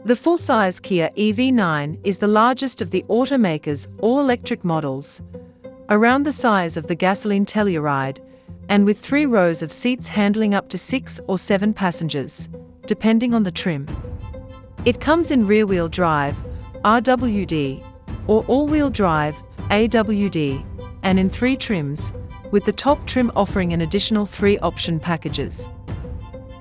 The full-size Kia EV9 is the largest of the automaker's all-electric models, around the size of the gasoline Telluride, and with 3 rows of seats handling up to 6 or 7 passengers, depending on the trim. It comes in rear-wheel drive, RWD, or all-wheel drive, AWD, and in 3 trims, with the top trim offering an additional 3 option packages.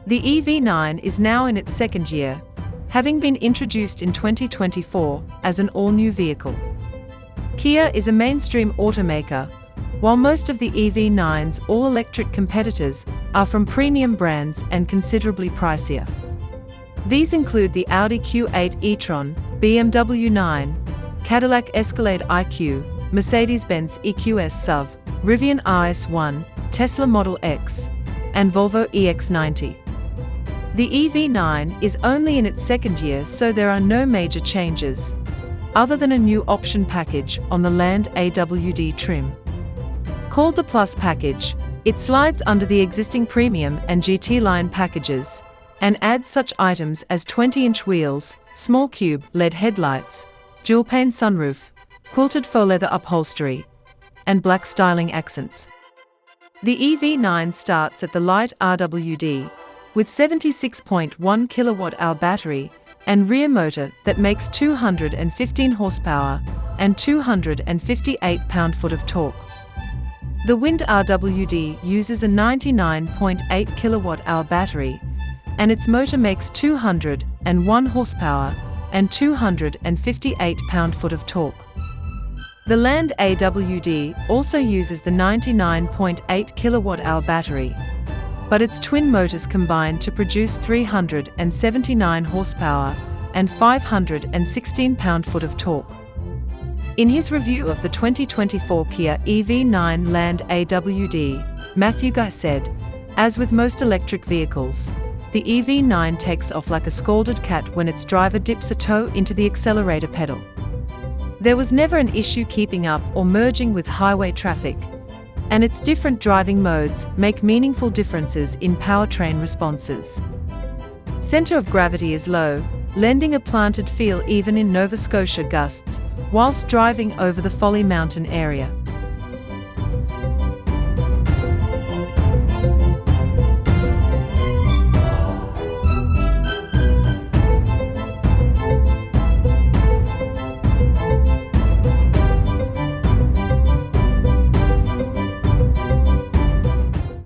The EV9 is now in its 2nd year, having been introduced in 2024 as an all-new vehicle. Kia is a mainstream automaker, while most of the EV9's all-electric competitors are from premium brands and considerably pricier. These include the Audi Q8 e-tron, BMW 9, Cadillac Escalade IQ, Mercedes-Benz EQS SUV, Rivian RS1, Tesla Model X, and Volvo EX90. The EV9 is only in its 2nd year, so there are no major changes, other than a new option package on the Land AWD trim. Called the Plus package, it slides under the existing Premium and GT line packages, and adds such items as 20-inch wheels, small cube LED headlights, dual-pane sunroof, quilted faux leather upholstery, and black styling accents. The EV9 starts at the light RWD, with 76.1 kWh battery and rear motor that makes 215 horsepower and 258 pound-foot of torque. The Wind RWD uses a 99.8 kWh battery, and its motor makes 201 horsepower and 258 pound-foot of torque. The Land AWD also uses the 99.8 kWh battery, but its twin motors combine to produce 379 horsepower and 516 pound-foot of torque. In his review of the 2024 Kia EV9 Land AWD, Matthew Guy said, "As with most electric vehicles, the EV9 takes off like a scalded cat when its driver dips a toe into the accelerator pedal. There was never an issue keeping up or merging with highway traffic, and its different driving modes make meaningful differences in powertrain responses. Center of gravity is low, lending a planted feel even in Nova Scotia gusts, whilst driving over the Folly Mountain area.